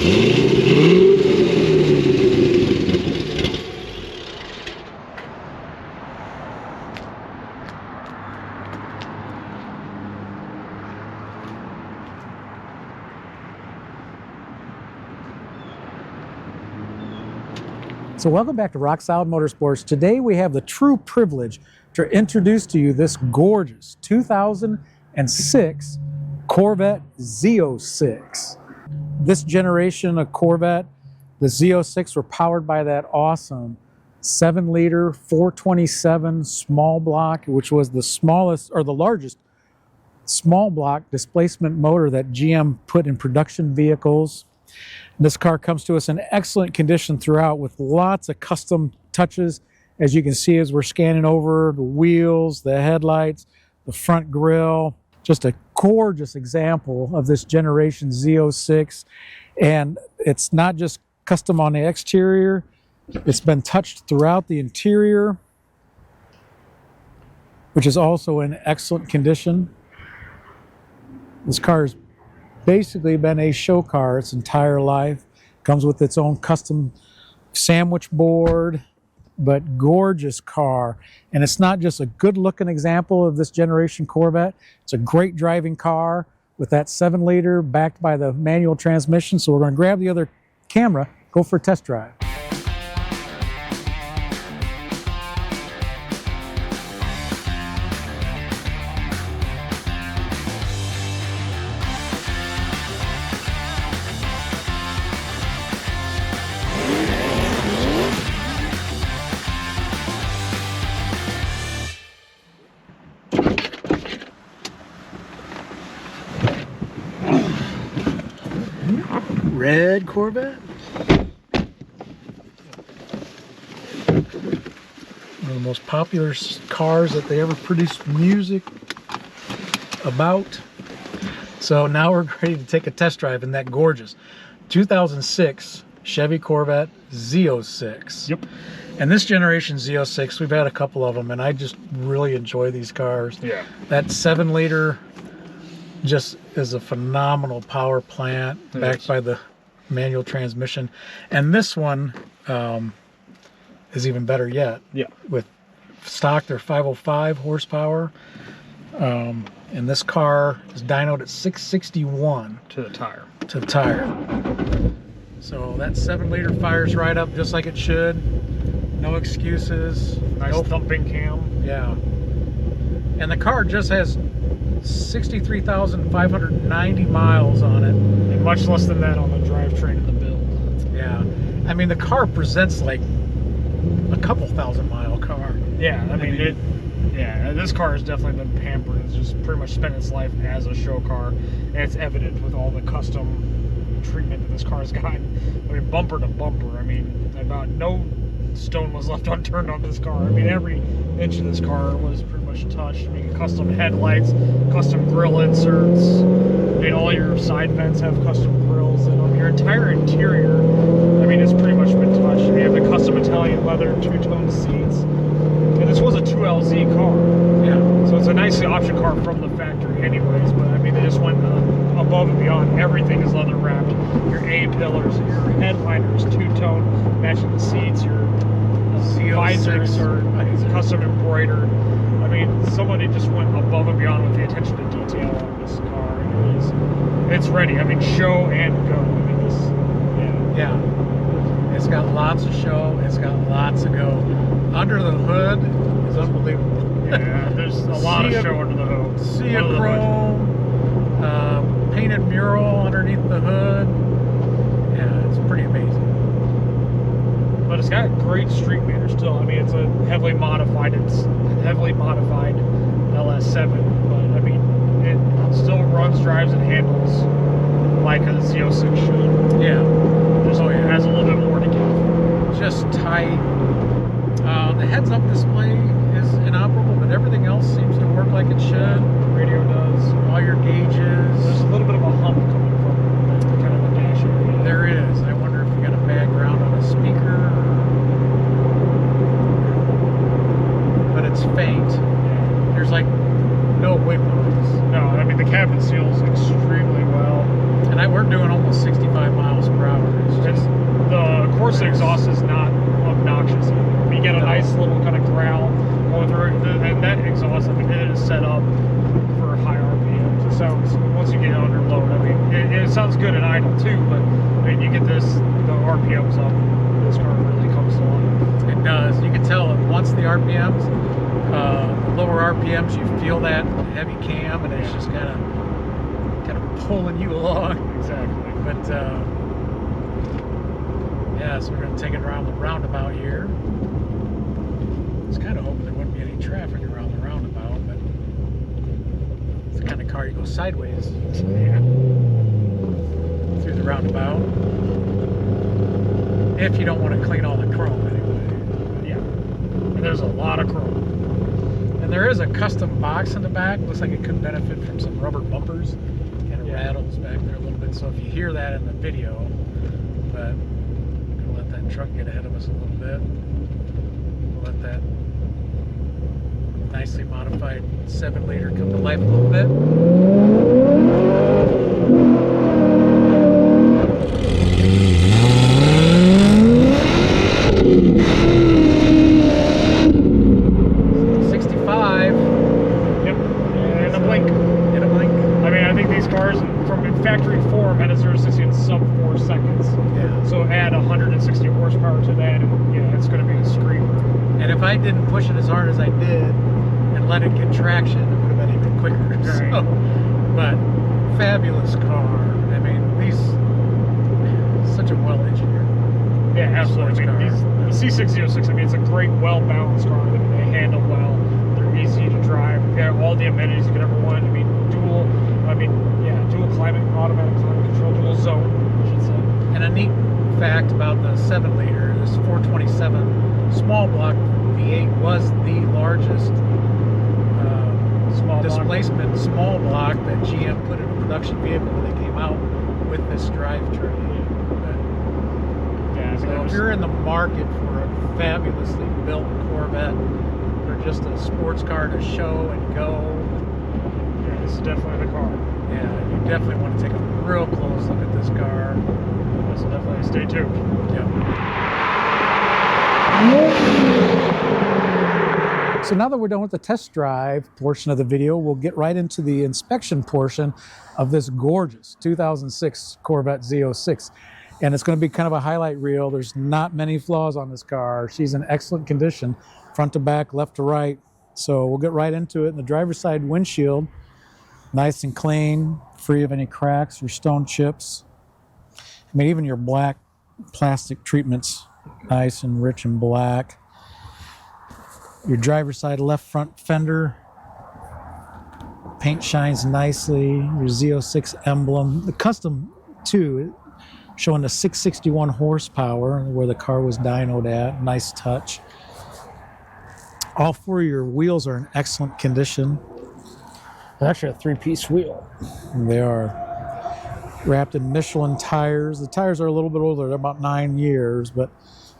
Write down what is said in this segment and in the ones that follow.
So welcome back to Rock Solid Motorsports. Today we have the true privilege to introduce to you this gorgeous 2006 Corvette Z06. This generation of Corvette, the Z06, were powered by that awesome 7-liter 427 small block, which was the smallest or the largest small block displacement motor that GM put in production vehicles. This car comes to us in excellent condition throughout with lots of custom touches, as you can see as we're scanning over the wheels, the headlights, the front grille. Just a gorgeous example of this generation Z06. And it's not just custom on the exterior, it's been touched throughout the interior, which is also in excellent condition. This car has basically been a show car its entire life. Comes with its own custom sandwich board, but gorgeous car. And it's not just a good looking example of this generation Corvette, it's a great driving car with that 7-liter backed by the manual transmission. So we're going to grab the other camera, go for a test drive. Red Corvette. One of the most popular cars that they ever produced music about. So now we're ready to take a test drive in that gorgeous 2006 Chevy Corvette Z06. Yep. And this generation Z06, we've had a couple of them, and I just really enjoy these cars. Yeah. That 7-liter just is a phenomenal power plant backed by the manual transmission. And this one is even better yet. Yeah. With stock, they're 505 horsepower. And this car is dynoed at 661 To the tire. to the tire. So that 7-liter fires right up just like it should. No excuses. Nice thumping cam. Yeah. And the car just has 63,590 miles on it. And much less than that on the drivetrain and the build. Yeah. I mean, the car presents like a couple thousand-mile car. Yeah, I mean, this car has definitely been pampered. It's just pretty much spent its life as a show car. And it's evident with all the custom treatment that this car's gotten. I mean, bumper to bumper. I mean, about no stone was left unturned on this car. I mean, every inch of this car was pretty much touched. I mean, custom headlights, custom grille inserts. I mean, all your side vents have custom grills in them. Your entire interior, I mean, it's pretty much been touched. I mean, you have the custom Italian leather, two-tone seats. And this was a 2LZ car. Yeah. So it's a nice option car from the factory anyways, but I mean, they just went above and beyond. Everything is leather wrapped. Your A-pillars, your headliners, two-tone, matching the seats, your visors are custom embroidered. I mean, somebody just went above and beyond with the attention to detail on this car. It's ready. I mean, show and go. I mean, this, Yeah. It's got lots of show. It's got lots of go. Under the hood is unbelievable. Yeah, there's a lot of show under the hood. See a chrome, painted mural underneath the hood. Yeah, it's pretty amazing. But it's got great street meter still. I mean, it's a heavily modified LS7, but I mean, it still runs, drives, and handles like a Z06 should. Yeah. Just it has a little bit more to give. Just tight. The heads-up display is inoperable, but everything else seems to work like it should. Radio does. All your gauges. There's a little bit of a hump coming from kind of the dash area. There is. I wonder if you got a background on a speaker. But it's faint. There's like no wind noise. No, I mean the cabin seals extremely well. And we're doing almost 65 miles miles per hour. The Corsa exhaust is not obnoxious. You get a nice little kind of growl going through it, and that exhaust, I mean, it is set up for high RPMs. It sounds, once you get it under load, I mean, it sounds good in idle too, but I mean, you get the RPMs up, this car really comes to life. It does. You can tell that once the RPMs, lower RPMs, you feel that heavy cam, and it's just kind of pulling you along. Exactly. But yeah, so we're going to take it around the roundabout here. I was kind of hoping there wouldn't be any traffic around the roundabout, but it's the kind of car you go sideways through the roundabout. If you don't want to clean all the chrome anyway. Yeah. And there's a lot of chrome. And there is a custom box in the back. Looks like it could benefit from some rubber bumpers. Kind of rattles back there a little bit. So if you hear that in the video, but I'm gonna let that truck get ahead of us a little bit. We'll let that nicely modified 7-liter come to life a little bit. 65. Yep. In a blink. In a blink. I mean, I think these cars from factory form at a 0-60 in sub 4 seconds. Yeah. So add 160 horsepower to that, and yeah, it's going to be a screamer. And if I didn't push it as hard as I did and let it get traction, it would have been even quicker. Right. So, but fabulous car. I mean, these, such a well-engineered. Yeah, absolutely. I mean, the C606, I mean, it's a great, well-balanced car. They handle well. They're easy to drive. They have all the amenities you could ever want. I mean, dual climate, automatic climate control, dual zone, I should say. And a neat fact about the 7-liter, this 427 small block V8 was the largest displacement small block that GM put in a production vehicle when they came out with this drivetrain. Yeah, So if you're in the market for a fabulously built Corvette or just a sports car to show and go, yeah, this is definitely the car. yeah, you definitely want to take a real close look at this car. Yes, definitely. Stay tuned. Yep. So now that we're done with the test drive portion of the video, we'll get right into the inspection portion of this gorgeous 2006 Corvette Z06. And it's going to be kind of a highlight reel. There's not many flaws on this car. She's in excellent condition, front to back, left to right. So we'll get right into it. And the driver's side windshield, nice and clean, free of any cracks or stone chips. I mean, even your black plastic treatments, nice and rich and black. Your driver's side left front fender, paint shines nicely. Your Z06 emblem, the custom too, showing the 661 horsepower where the car was dynoed at. Nice touch. All four of your wheels are in excellent condition. Actually, a 3-piece wheel. They are wrapped in Michelin tires. The tires are a little bit older, they're about 9 years, but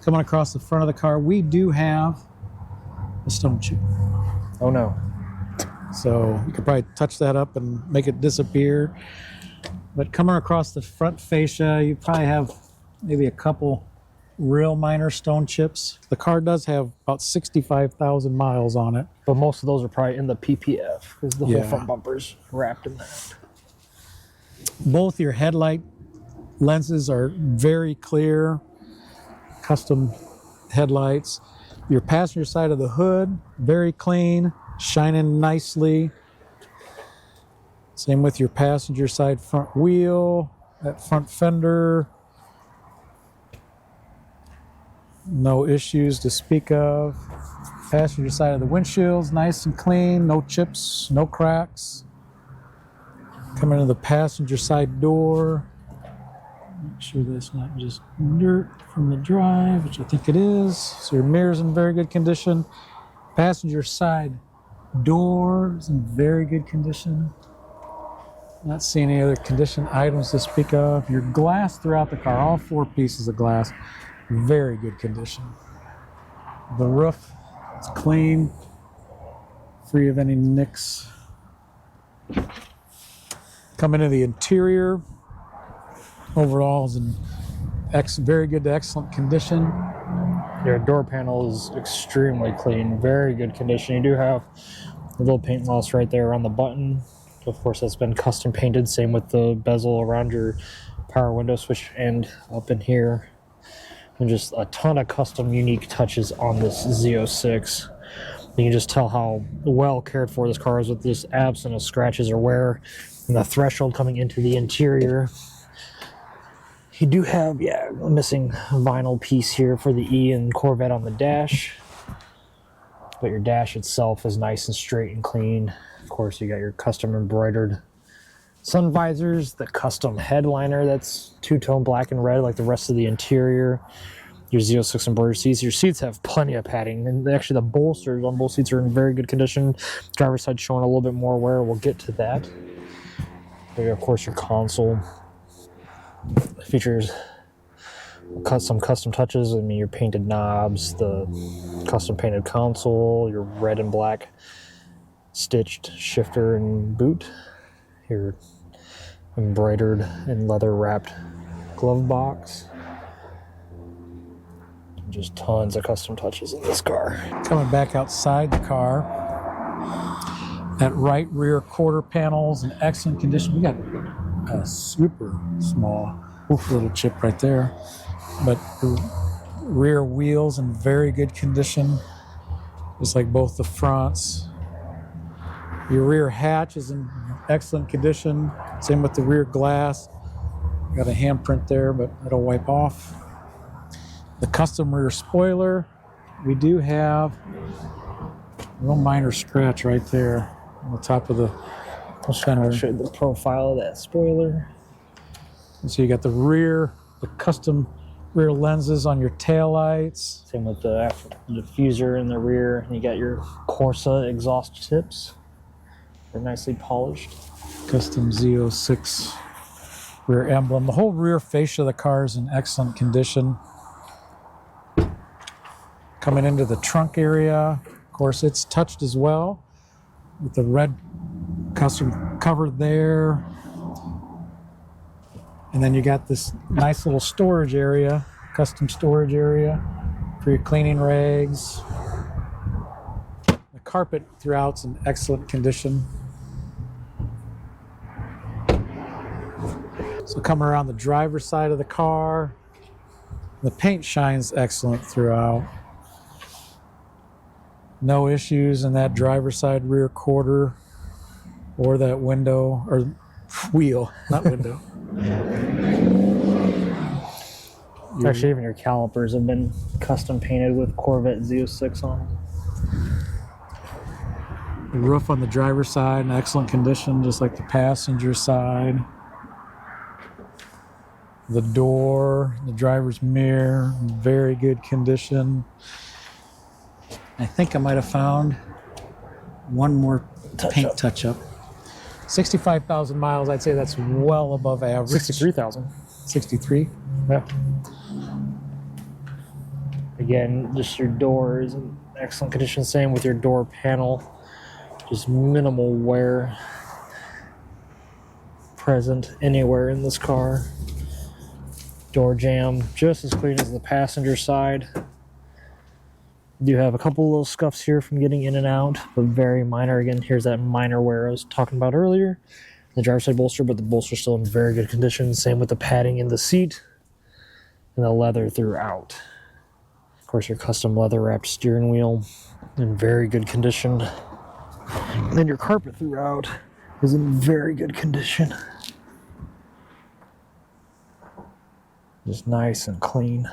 coming across the front of the car, we do have a stone chip. Oh no. So you could probably touch that up and make it disappear. But coming across the front fascia, you probably have maybe a couple real minor stone chips. The car does have about 65,000 miles on it. But most of those are probably in the PPF because the whole Yeah. front bumper's wrapped in that. Both your headlight lenses are very clear, custom headlights. Your passenger side of the hood, very clean, shining nicely. Same with your passenger side front wheel, that front fender. No issues to speak of. Passenger side of the windshield's nice and clean, no chips, no cracks. Coming to the passenger side door. Make sure that's not just dirt from the drive, which I think it is. So your mirror's in very good condition. Passenger side door is in very good condition. Not seeing any other condition items to speak of. Your glass throughout the car, all four pieces of glass, very good condition. The roof is clean, free of any nicks. Coming into the interior, overall is in very good to excellent condition. Your door panel is extremely clean, very good condition. You do have a little paint loss right there on the button. Of course, that's been custom painted. Same with the bezel around your power window switch and up in here. And just a ton of custom unique touches on this Z06. You can just tell how well cared for this car is with this absent of scratches or wear. And the threshold coming into the interior. You do have, a missing vinyl piece here for the E and Corvette on the dash. But your dash itself is nice and straight and clean. Of course, you got your custom embroidered sun visors, the custom headliner that's two-tone black and red like the rest of the interior. Your Z06 embroidered seats. Your seats have plenty of padding, and actually the bolsters on both seats are in very good condition. Driver's side showing a little bit more wear. We'll get to that. But of course, your console features some custom touches. I mean, your painted knobs, the custom painted console, your red and black stitched shifter and boot, your embroidered and leather wrapped glove box. Just tons of custom touches in this car. Coming back outside the car, that right rear quarter panel's in excellent condition. We got a super small little chip right there, but the rear wheels in very good condition, just like both the fronts. Your rear hatch is in excellent condition. Same with the rear glass. Got a handprint there, but it'll wipe off. The custom rear spoiler, we do have a little minor scratch right there on the top of the center. I'll show you the profile of that spoiler. And so you got the custom rear lenses on your taillights. Same with the diffuser in the rear. You got your Corsa exhaust tips. They're nicely polished. Custom Z06 rear emblem. The whole rear fascia of the car is in excellent condition. Coming into the trunk area, of course, it's touched as well with the red custom cover there. And then you got this nice little storage area, custom storage area for your cleaning rags. The carpet throughout's in excellent condition. So coming around the driver's side of the car, the paint shines excellent throughout. No issues in that driver's side rear quarter or that window, or wheel, not window. Actually, even your calipers have been custom painted with Corvette Z06 on them. The roof on the driver's side in excellent condition, just like the passenger side. The door, the driver's mirror, in very good condition. I think I might have found one more paint touch-up. 65,000 miles, I'd say that's well above average. 63,000. 63? Yeah. Again, just your doors in excellent condition. Same with your door panel. Just minimal wear present anywhere in this car. Door jamb just as clean as the passenger side. You do have a couple little scuffs here from getting in and out, but very minor. Again, here's that minor wear I was talking about earlier. The driver's side bolster, but the bolster's still in very good condition. Same with the padding in the seat and the leather throughout. Of course, your custom leather wrapped steering wheel in very good condition. And then your carpet throughout is in very good condition. Just nice and clean.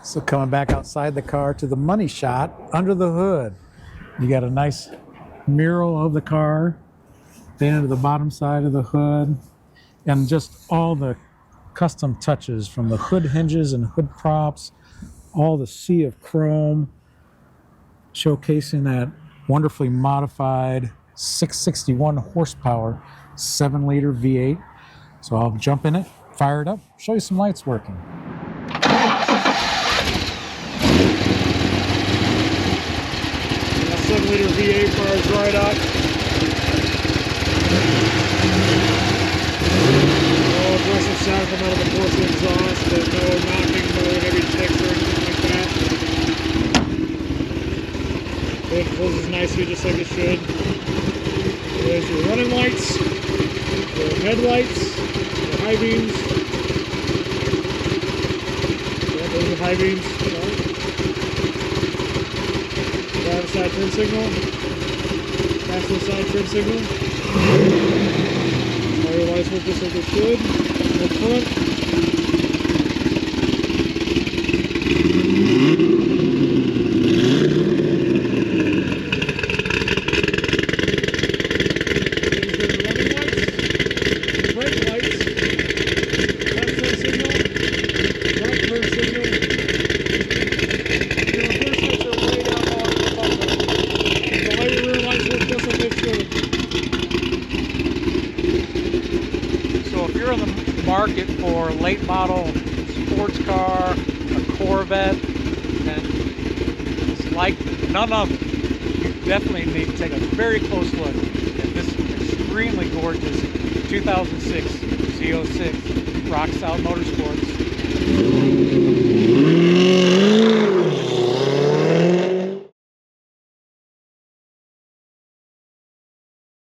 So coming back outside the car to the money shot, under the hood, you got a nice mural of the car painted to the bottom side of the hood, and just all the custom touches from the hood hinges and hood props, all the sea of chrome, showcasing that wonderfully modified 661 horsepower 7-liter V8. So I'll jump in it, fire it up, show you some lights working. 7-liter V8 fires right up. Oh, aggressive sound coming out of the Corsa nicely just like it should. There's your running lights, your headlights, your high beams. Yeah, those are high beams. Driver side turn signal. Passenger side turn signal. All your lights work just like it should. Up front. Market for late model sports car, a Corvette, and it's like none of them. You definitely need to take a very close look at this extremely gorgeous 2006 Z06 Rock Solid Motorsports.